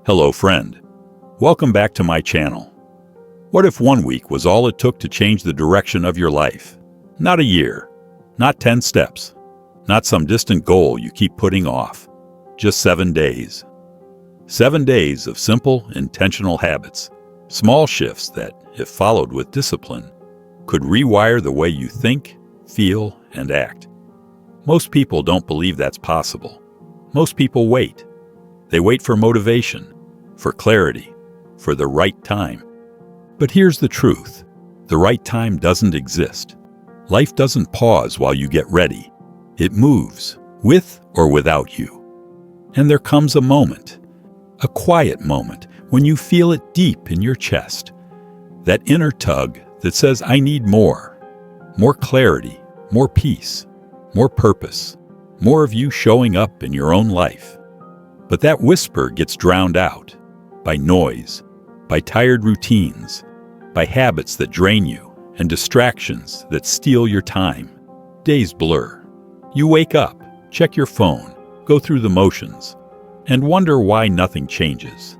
Hello, friend. Welcome back to my channel. What if 1 week was all it took to change the direction of your life? Not a year, not 10 steps, not some distant goal you keep putting off. Just 7 days. 7 days of simple, intentional habits. Small shifts that, if followed with discipline, could rewire the way you think, feel, and act. Most people don't believe that's possible. Most people wait. They wait for motivation, for clarity, for the right time. But here's the truth. The right time doesn't exist. Life doesn't pause while you get ready. It moves, with or without you. And there comes a moment, a quiet moment, when you feel it deep in your chest. That inner tug that says, I need more. More clarity, more peace, more purpose, more of you showing up in your own life. But that whisper gets drowned out by noise, by tired routines, by habits that drain you, and distractions that steal your time. Days blur. You wake up, check your phone, go through the motions, and wonder why nothing changes.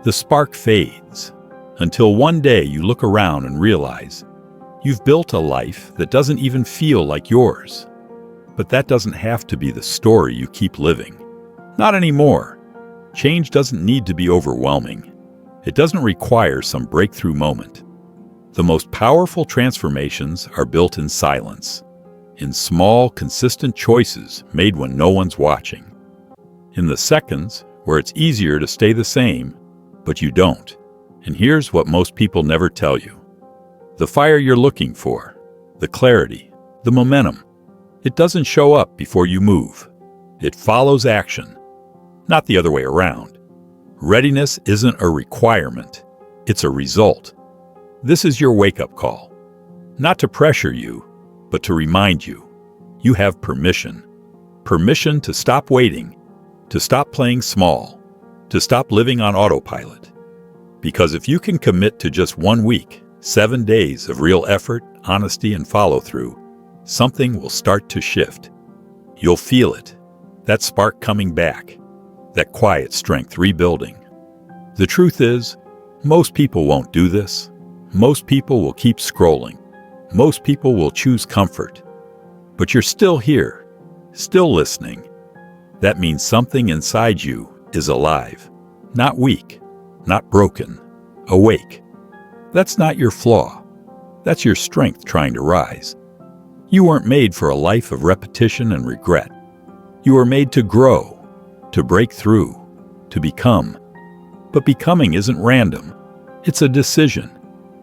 The spark fades, until one day you look around and realize you've built a life that doesn't even feel like yours. But that doesn't have to be the story you keep living. Not anymore. Change doesn't need to be overwhelming. It doesn't require some breakthrough moment. The most powerful transformations are built in silence, in small, consistent choices made when no one's watching. In the seconds where it's easier to stay the same, but you don't. And here's what most people never tell you. The fire you're looking for, the clarity, the momentum, it doesn't show up before you move. It follows action. Not the other way around. Readiness isn't a requirement, it's a result. This is your wake-up call. Not to pressure you, but to remind you. You have permission. Permission to stop waiting, to stop playing small, to stop living on autopilot. Because if you can commit to just 1 week, 7 days of real effort, honesty, and follow-through, something will start to shift. You'll feel it, that spark coming back. That quiet strength rebuilding. The truth is, most people won't do this. Most people will keep scrolling. Most people will choose comfort. But you're still here, still listening. That means something inside you is alive. Not weak, not broken, awake. That's not your flaw. That's your strength trying to rise. You weren't made for a life of repetition and regret. You were made to grow. To break through, to become. But becoming isn't random. It's a decision.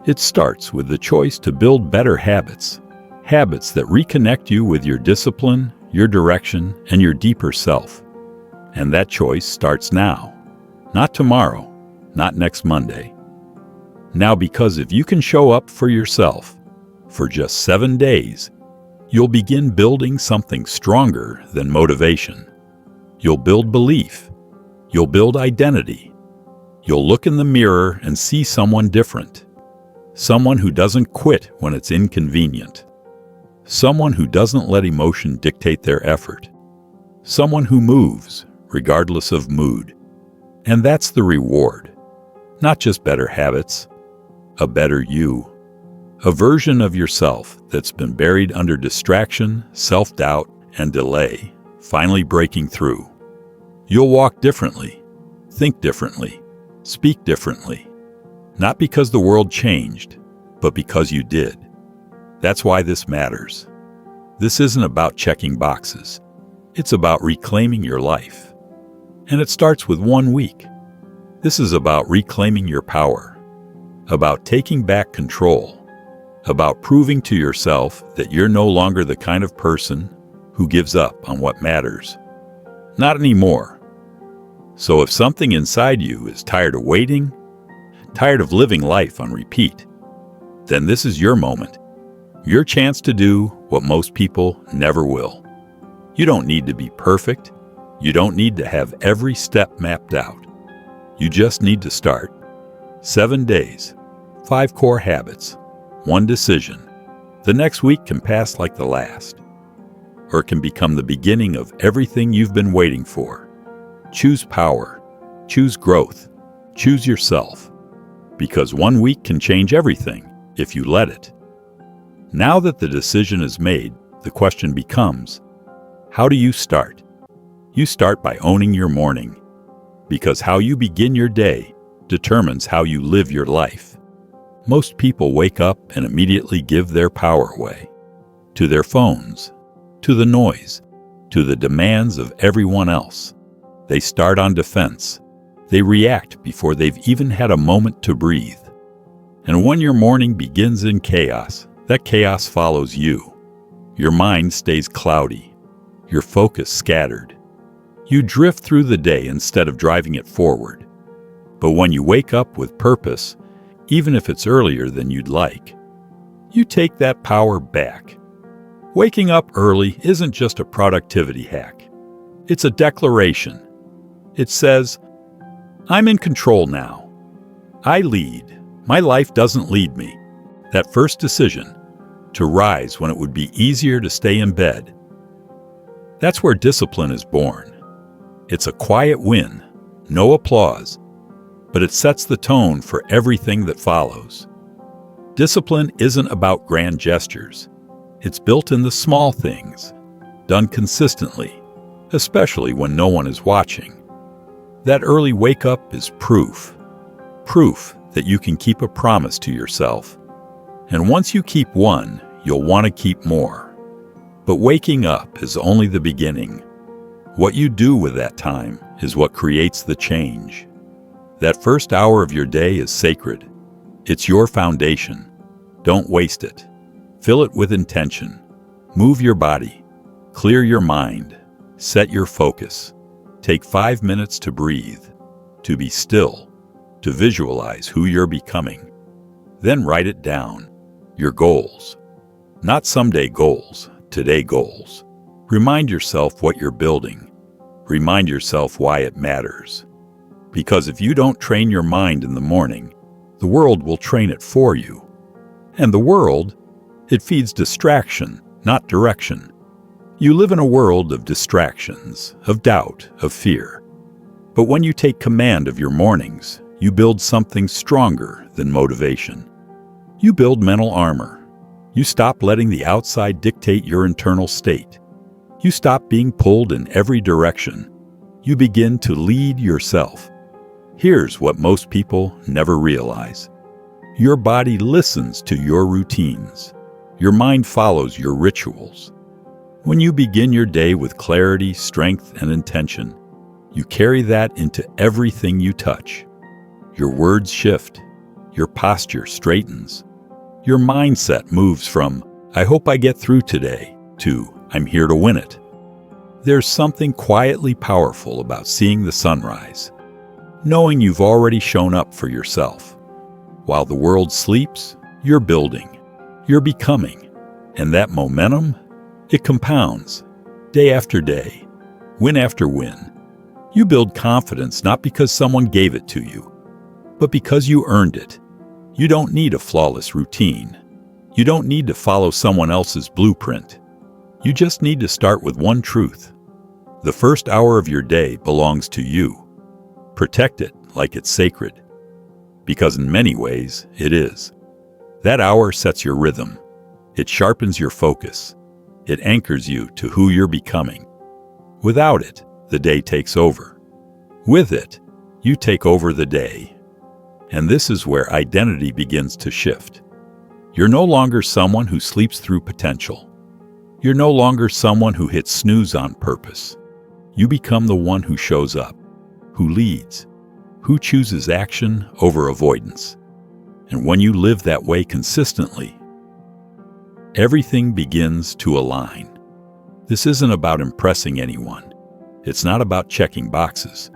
It starts with the choice to build better habits. Habits that reconnect you with your discipline, your direction, and your deeper self. And that choice starts now. Not tomorrow, not next Monday. Now, because if you can show up for yourself for just 7 days, you'll begin building something stronger than motivation. You'll build belief. You'll build identity. You'll look in the mirror and see someone different. Someone who doesn't quit when it's inconvenient. Someone who doesn't let emotion dictate their effort. Someone who moves, regardless of mood. And that's the reward. Not just better habits, a better you. A version of yourself that's been buried under distraction, self-doubt, and delay. Finally breaking through. You'll walk differently, think differently, speak differently. Not because the world changed, but because you did. That's why this matters. This isn't about checking boxes. It's about reclaiming your life. And it starts with 1 week. This is about reclaiming your power, about taking back control, about proving to yourself that you're no longer the kind of person who gives up on what matters. Not anymore. So if something inside you is tired of waiting, tired of living life on repeat, then this is your moment, your chance to do what most people never will. You don't need to be perfect. You don't need to have every step mapped out. You just need to start. 7 days, 5 core habits, 1 decision. The next week can pass like the last. Or it can become the beginning of everything you've been waiting for. Choose power. Choose growth. Choose yourself, because 1 week can change everything if you let it. Now that the decision is made, the question becomes, how do you start? You start by owning your morning, because how you begin your day determines how you live your life. Most people wake up and immediately give their power away to their phones, to the noise, to the demands of everyone else. They start on defense. They react before they've even had a moment to breathe. And when your morning begins in chaos, that chaos follows you. Your mind stays cloudy, your focus scattered. You drift through the day instead of driving it forward. But when you wake up with purpose, even if it's earlier than you'd like, you take that power back. Waking up early isn't just a productivity hack. It's a declaration. It says, I'm in control now. I lead. My life doesn't lead me. That first decision, to rise when it would be easier to stay in bed, that's where discipline is born. It's a quiet win, no applause, but it sets the tone for everything that follows. Discipline isn't about grand gestures. It's built in the small things, done consistently, especially when no one is watching. That early wake-up is proof that you can keep a promise to yourself. And once you keep one, you'll want to keep more. But waking up is only the beginning. What you do with that time is what creates the change. That first hour of your day is sacred. It's your foundation. Don't waste it. Fill it with intention. Move your body. Clear your mind. Set your focus. Take 5 minutes to breathe, to be still, to visualize who you're becoming. Then write it down. Your goals. Not someday goals, today goals. Remind yourself what you're building. Remind yourself why it matters. Because if you don't train your mind in the morning, the world will train it for you. And the world, it feeds distraction, not direction. You live in a world of distractions, of doubt, of fear. But when you take command of your mornings, you build something stronger than motivation. You build mental armor. You stop letting the outside dictate your internal state. You stop being pulled in every direction. You begin to lead yourself. Here's what most people never realize. Your body listens to your routines. Your mind follows your rituals. When you begin your day with clarity, strength, and intention, you carry that into everything you touch. Your words shift. Your posture straightens. Your mindset moves from, I hope I get through today, to, I'm here to win it. There's something quietly powerful about seeing the sunrise, knowing you've already shown up for yourself. While the world sleeps, you're building, you're becoming, and that momentum, it compounds, day after day, win after win. You build confidence not because someone gave it to you, but because you earned it. You don't need a flawless routine. You don't need to follow someone else's blueprint. You just need to start with one truth. The first hour of your day belongs to you. Protect it like it's sacred. Because in many ways, it is. That hour sets your rhythm. It sharpens your focus. It anchors you to who you're becoming. Without it, the day takes over. With it, you take over the day. And this is where identity begins to shift. You're no longer someone who sleeps through potential. You're no longer someone who hits snooze on purpose. You become the one who shows up, who leads, who chooses action over avoidance. And when you live that way consistently, everything begins to align. This isn't about impressing anyone. It's not about checking boxes.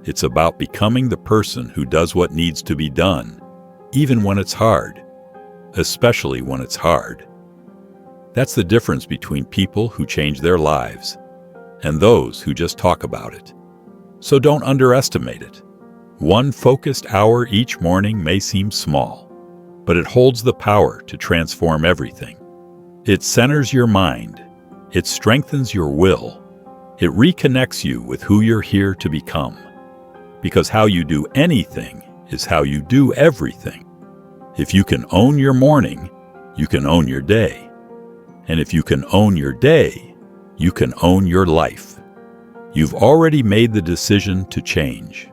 It's about becoming the person who does what needs to be done, even when it's hard, especially when it's hard. That's the difference between people who change their lives and those who just talk about it. So don't underestimate it. One focused hour each morning may seem small, but it holds the power to transform everything. It centers your mind. It strengthens your will. It reconnects you with who you're here to become. Because how you do anything is how you do everything. If you can own your morning, you can own your day. And if you can own your day, you can own your life. You've already made the decision to change.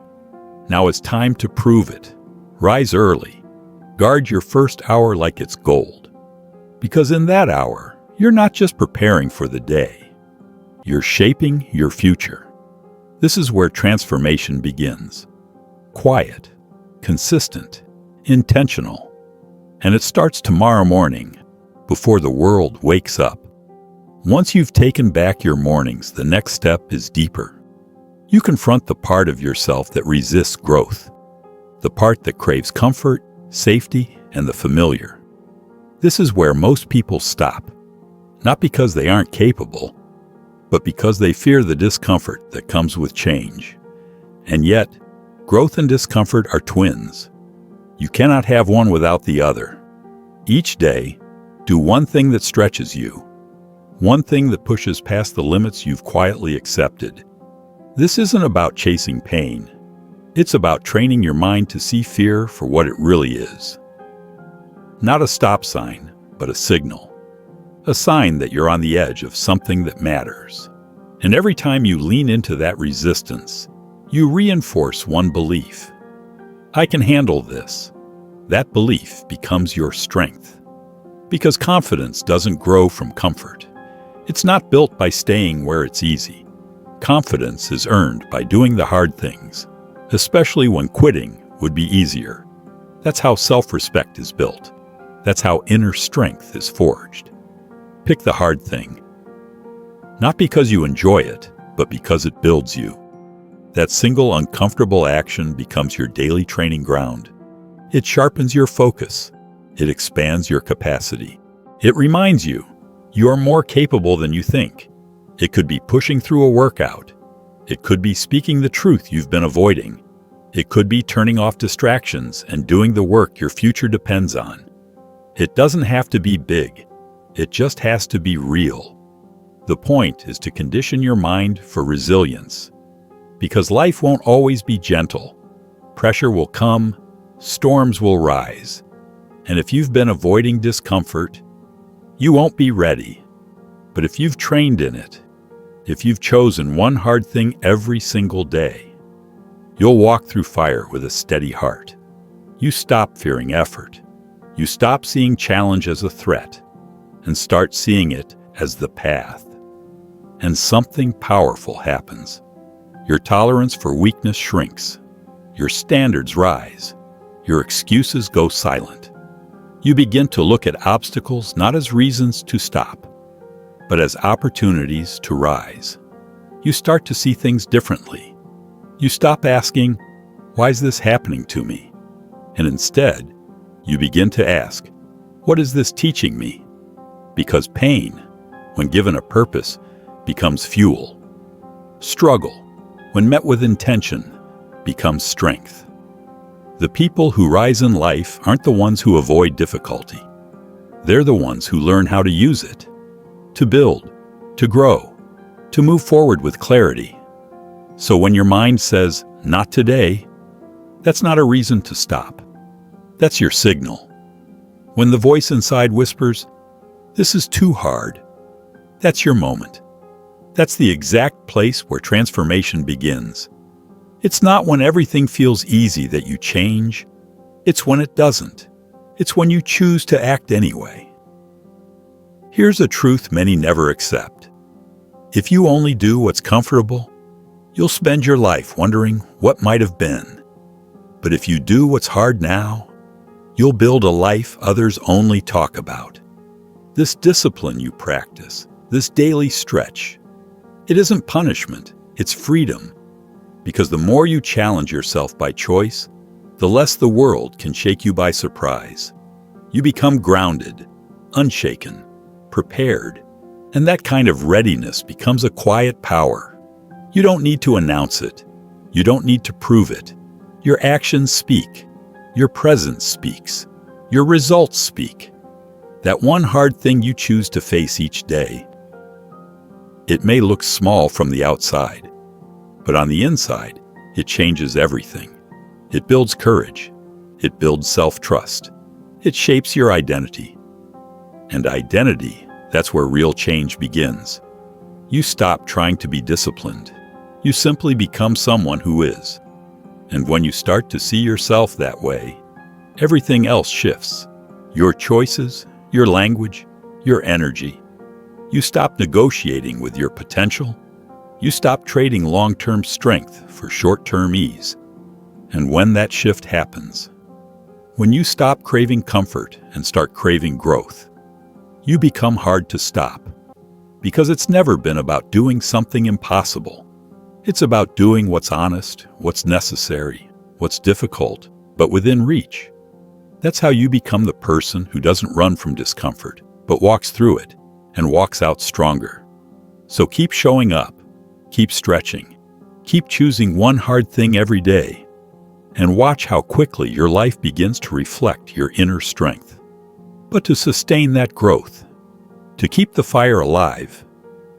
Now it's time to prove it. Rise early. Guard your first hour like it's gold. Because in that hour, you're not just preparing for the day. You're shaping your future. This is where transformation begins. Quiet, consistent, intentional. And it starts tomorrow morning, before the world wakes up. Once you've taken back your mornings, the next step is deeper. You confront the part of yourself that resists growth, the part that craves comfort, safety, and the familiar. This is where most people stop, not because they aren't capable, but because they fear the discomfort that comes with change. And yet, growth and discomfort are twins. You cannot have one without the other. Each day, do one thing that stretches you, one thing that pushes past the limits you've quietly accepted. This isn't about chasing pain. It's about training your mind to see fear for what it really is. Not a stop sign, but a signal. A sign that you're on the edge of something that matters. And every time you lean into that resistance, you reinforce one belief. I can handle this. That belief becomes your strength. Because confidence doesn't grow from comfort. It's not built by staying where it's easy. Confidence is earned by doing the hard things, especially when quitting would be easier. That's how self-respect is built. That's how inner strength is forged. Pick the hard thing. Not because you enjoy it, but because it builds you. That single uncomfortable action becomes your daily training ground. It sharpens your focus. It expands your capacity. It reminds you, you are more capable than you think. It could be pushing through a workout. It could be speaking the truth you've been avoiding. It could be turning off distractions and doing the work your future depends on. It doesn't have to be big. It just has to be real. The point is to condition your mind for resilience. Because life won't always be gentle. Pressure will come, storms will rise. And if you've been avoiding discomfort, you won't be ready. But if you've trained in it, if you've chosen one hard thing every single day, you'll walk through fire with a steady heart. You stop fearing effort. You stop seeing challenge as a threat and start seeing it as the path. And something powerful happens. Your tolerance for weakness shrinks. Your standards rise. Your excuses go silent. You begin to look at obstacles not as reasons to stop, but as opportunities to rise. You start to see things differently. You stop asking, "Why is this happening to me?" And instead, you begin to ask, "What is this teaching me?" Because pain, when given a purpose, becomes fuel. Struggle, when met with intention, becomes strength. The people who rise in life aren't the ones who avoid difficulty. They're the ones who learn how to use it, to build, to grow, to move forward with clarity. So when your mind says, "Not today," that's not a reason to stop. That's your signal. When the voice inside whispers, "This is too hard," that's your moment. That's the exact place where transformation begins. It's not when everything feels easy that you change. It's when it doesn't. It's when you choose to act anyway. Here's a truth many never accept. If you only do what's comfortable, you'll spend your life wondering what might have been. But if you do what's hard now, you'll build a life others only talk about. This discipline you practice, this daily stretch, it isn't punishment, it's freedom. Because the more you challenge yourself by choice, the less the world can shake you by surprise. You become grounded, unshaken, prepared, and that kind of readiness becomes a quiet power. You don't need to announce it. You don't need to prove it. Your actions speak. Your presence speaks. Your results speak. That one hard thing you choose to face each day. It may look small from the outside, but on the inside, it changes everything. It builds courage. It builds self-trust. It shapes your identity. And identity, that's where real change begins. You stop trying to be disciplined. You simply become someone who is. And when you start to see yourself that way, everything else shifts. Your choices, your language, your energy. You stop negotiating with your potential. You stop trading long-term strength for short-term ease. And when that shift happens, when you stop craving comfort and start craving growth, you become hard to stop. Because it's never been about doing something impossible. It's about doing what's honest, what's necessary, what's difficult, but within reach. That's how you become the person who doesn't run from discomfort, but walks through it and walks out stronger. So keep showing up, keep stretching, keep choosing one hard thing every day, and watch how quickly your life begins to reflect your inner strength. But to sustain that growth, to keep the fire alive,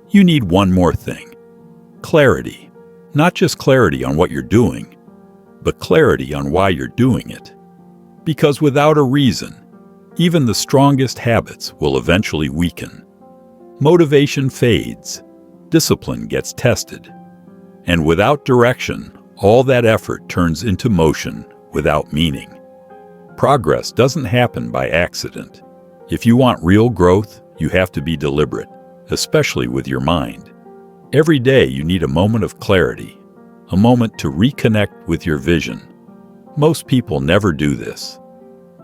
you need one more thing. Clarity. Not just clarity on what you're doing, but clarity on why you're doing it. Because without a reason, even the strongest habits will eventually weaken. Motivation fades, discipline gets tested, and without direction, all that effort turns into motion without meaning. Progress doesn't happen by accident. If you want real growth, you have to be deliberate, especially with your mind. Every day you need a moment of clarity, a moment to reconnect with your vision. Most people never do this.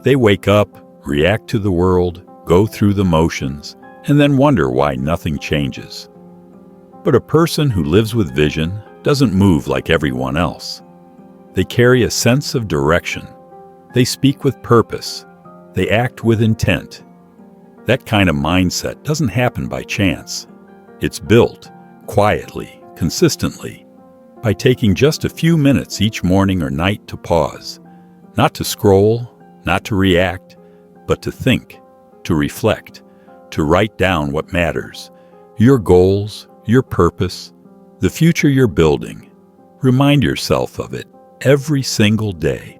They wake up, react to the world, go through the motions, and then wonder why nothing changes. But a person who lives with vision doesn't move like everyone else. They carry a sense of direction. They speak with purpose. They act with intent. That kind of mindset doesn't happen by chance. It's built quietly, consistently, by taking just a few minutes each morning or night to pause, not to scroll, not to react, but to think, to reflect, to write down what matters, your goals, your purpose, the future you're building. Remind yourself of it every single day,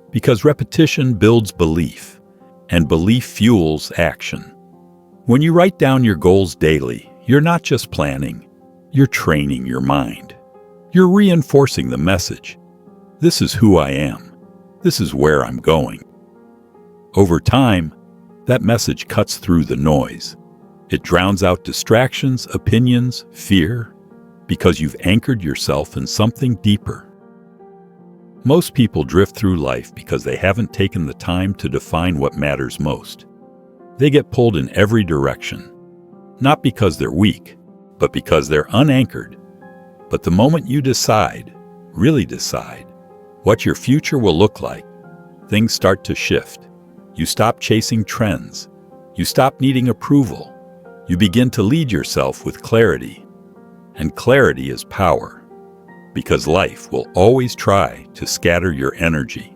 because repetition builds belief, and belief fuels action. When you write down your goals daily, you're not just planning, you're training your mind. You're reinforcing the message. This is who I am. This is where I'm going. Over time, that message cuts through the noise. It drowns out distractions, opinions, fear, because you've anchored yourself in something deeper. Most people drift through life because they haven't taken the time to define what matters most. They get pulled in every direction, not because they're weak, but because they're unanchored. But the moment you decide, really decide, what your future will look like, things start to shift. You stop chasing trends. You stop needing approval. You begin to lead yourself with clarity. And clarity is power, because life will always try to scatter your energy.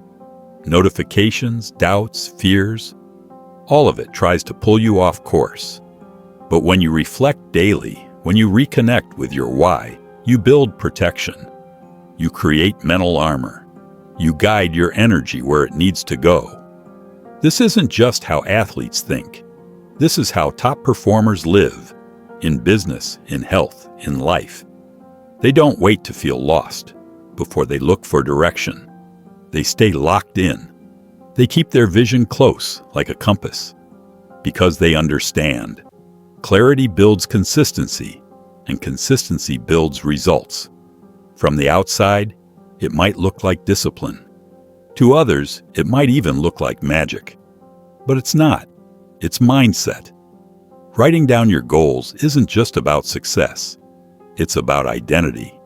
Notifications, doubts, fears, all of it tries to pull you off course. But when you reflect daily, when you reconnect with your why, you build protection. You create mental armor. You guide your energy where it needs to go. This isn't just how athletes think. This is how top performers live, in business, in health, in life. They don't wait to feel lost before they look for direction. They stay locked in. They keep their vision close, like a compass, because they understand. Clarity builds consistency, and consistency builds results. From the outside, it might look like discipline. To others, it might even look like magic. But it's not. It's mindset. Writing down your goals isn't just about success. It's about identity.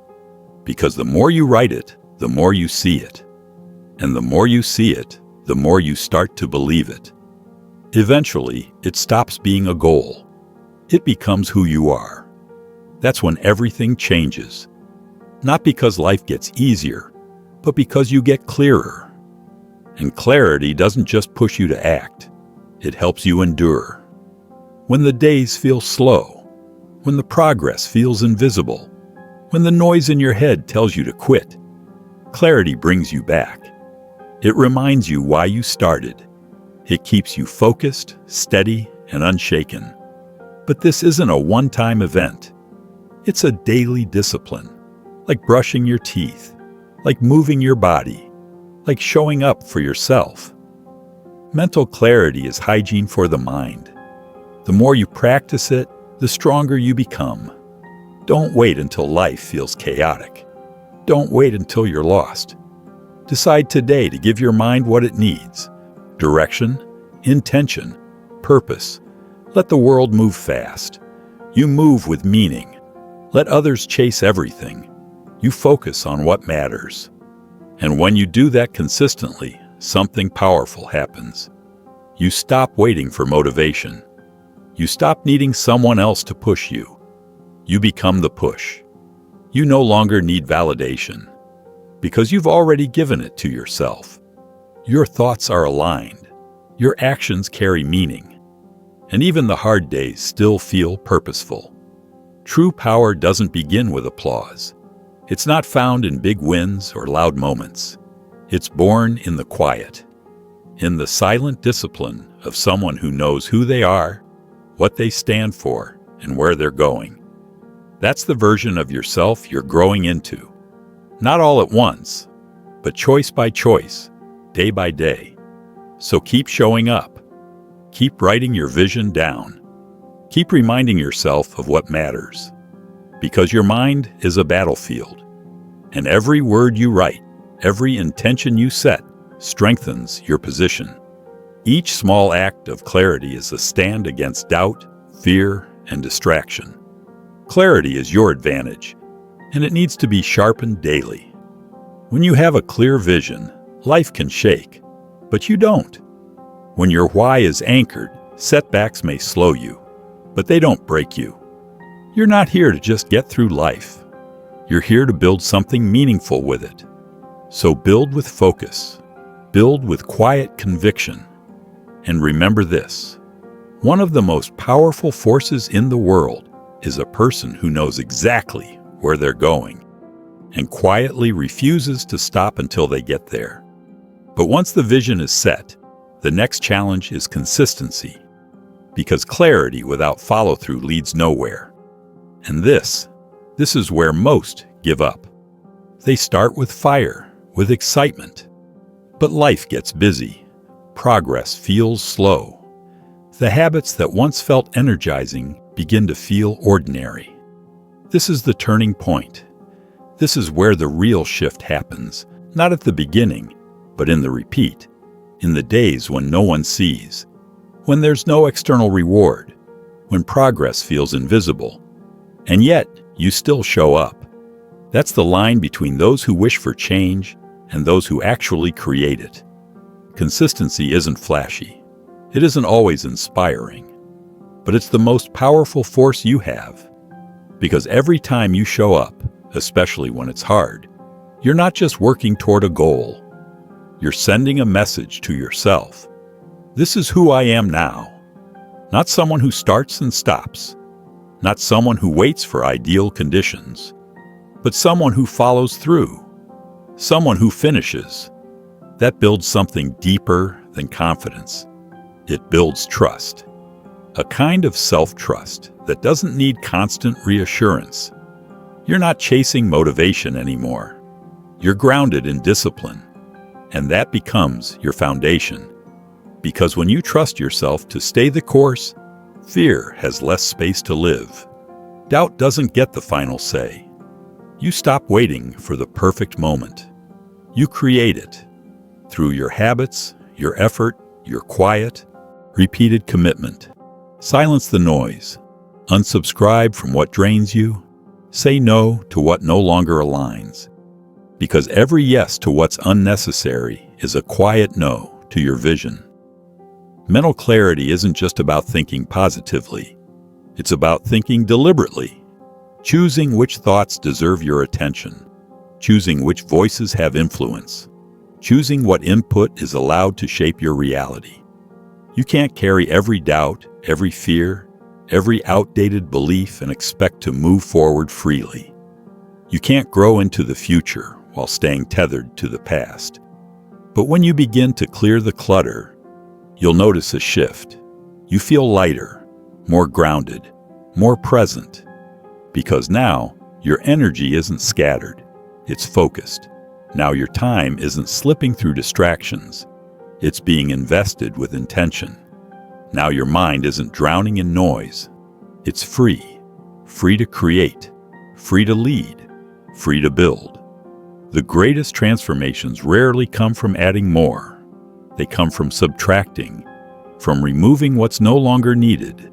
Because the more you write it, the more you see it. And the more you see it, the more you start to believe it. Eventually, it stops being a goal. It becomes who you are. That's when everything changes. Not because life gets easier, but because you get clearer. And clarity doesn't just push you to act. It helps you endure. When the days feel slow, when the progress feels invisible, when the noise in your head tells you to quit, Clarity brings you back. It reminds you why you started. It keeps you focused, steady, and unshaken. But this isn't a one-time event. It's a daily discipline, like brushing your teeth, like moving your body, like showing up for yourself. Mental clarity is hygiene for the mind. The more you practice it, the stronger you become. Don't wait until life feels chaotic. Don't wait until you're lost. Decide today to give your mind what it needs: direction, intention, purpose. Let the world move fast. You move with meaning. Let others chase everything. You focus on what matters. And when you do that consistently, something powerful happens. You stop waiting for motivation. You stop needing someone else to push you. You become the push. You no longer need validation, because you've already given it to yourself. Your thoughts are aligned. Your actions carry meaning. And even the hard days still feel purposeful. True power doesn't begin with applause. It's not found in big wins or loud moments. It's born in the quiet, in the silent discipline of someone who knows who they are, what they stand for, and where they're going. That's the version of yourself you're growing into. Not all at once, but choice by choice, day by day. So keep showing up. Keep writing your vision down. Keep reminding yourself of what matters. Because your mind is a battlefield. And every word you write, every intention you set, strengthens your position. Each small act of clarity is a stand against doubt, fear, and distraction. Clarity is your advantage, and it needs to be sharpened daily. When you have a clear vision, life can shake, but you don't. When your why is anchored, setbacks may slow you, but they don't break you. You're not here to just get through life. You're here to build something meaningful with it. So build with focus. Build with quiet conviction. And remember this: one of the most powerful forces in the world is a person who knows exactly where they're going and quietly refuses to stop until they get there. But once the vision is set, the next challenge is consistency, because clarity without follow-through leads nowhere. And this is where most give up. They start with fire, with excitement. But life gets busy. Progress feels slow. The habits that once felt energizing begin to feel ordinary. This is the turning point. This is where the real shift happens, not at the beginning, but in the repeat, in the days when no one sees, when there's no external reward, when progress feels invisible, and yet you still show up. That's the line between those who wish for change and those who actually create it. Consistency isn't flashy. It isn't always inspiring. But it's the most powerful force you have. Because every time you show up, especially when it's hard, you're not just working toward a goal. You're sending a message to yourself. This is who I am now. Not someone who starts and stops. Not someone who waits for ideal conditions. But someone who follows through. Someone who finishes. That builds something deeper than confidence. It builds trust. A kind of self-trust that doesn't need constant reassurance. You're not chasing motivation anymore. You're grounded in discipline. And that becomes your foundation. Because when you trust yourself to stay the course, fear has less space to live. Doubt doesn't get the final say. You stop waiting for the perfect moment. You create it. Through your habits, your effort, your quiet, repeated commitment. Silence the noise. Unsubscribe from what drains you. Say no to what no longer aligns. Because every yes to what's unnecessary is a quiet no to your vision. Mental clarity isn't just about thinking positively. It's about thinking deliberately. Choosing which thoughts deserve your attention. Choosing which voices have influence. Choosing what input is allowed to shape your reality. You can't carry every doubt, every fear, every outdated belief and expect to move forward freely. You can't grow into the future while staying tethered to the past. But when you begin to clear the clutter, you'll notice a shift. You feel lighter, more grounded, more present. Because now, your energy isn't scattered, it's focused. Now your time isn't slipping through distractions, it's being invested with intention. Now your mind isn't drowning in noise, it's free. Free to create, free to lead, free to build. The greatest transformations rarely come from adding more. They come from subtracting, from removing what's no longer needed.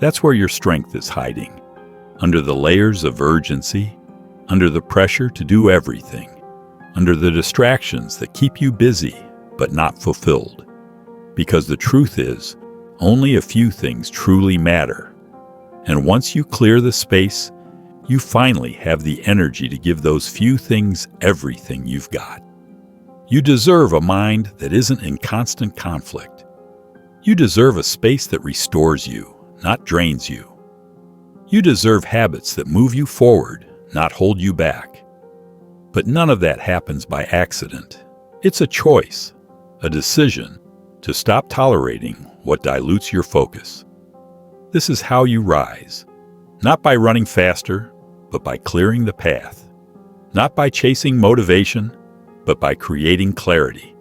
That's where your strength is hiding, under the layers of urgency, under the pressure to do everything, under the distractions that keep you busy but not fulfilled. Because the truth is, only a few things truly matter. And once you clear the space, you finally have the energy to give those few things everything you've got. You deserve a mind that isn't in constant conflict. You deserve a space that restores you, not drains you. You deserve habits that move you forward, not hold you back. But none of that happens by accident. It's a choice, a decision to stop tolerating what dilutes your focus. This is how you rise, not by running faster, but by clearing the path. Not by chasing motivation, but by creating clarity.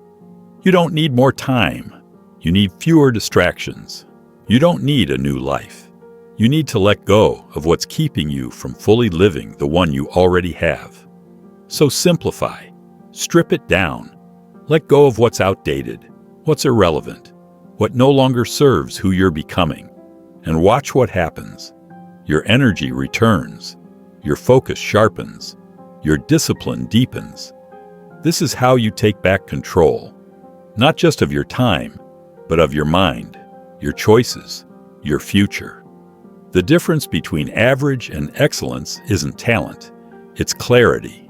You don't need more time. You need fewer distractions. You don't need a new life. You need to let go of what's keeping you from fully living the one you already have. So simplify. Strip it down. Let go of what's outdated, what's irrelevant, what no longer serves who you're becoming. And watch what happens. Your energy returns. Your focus sharpens. Your discipline deepens. This is how you take back control, not just of your time, but of your mind, your choices, your future. The difference between average and excellence isn't talent, it's clarity.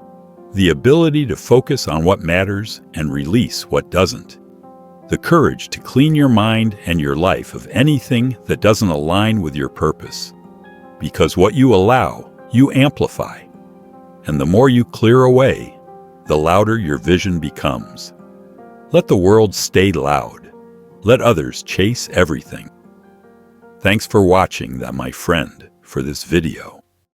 The ability to focus on what matters and release what doesn't. The courage to clean your mind and your life of anything that doesn't align with your purpose. Because what you allow, you amplify. And the more you clear away, the louder your vision becomes. Let the world stay loud. Let others chase everything. Thanks for watching that, my friend, for this video.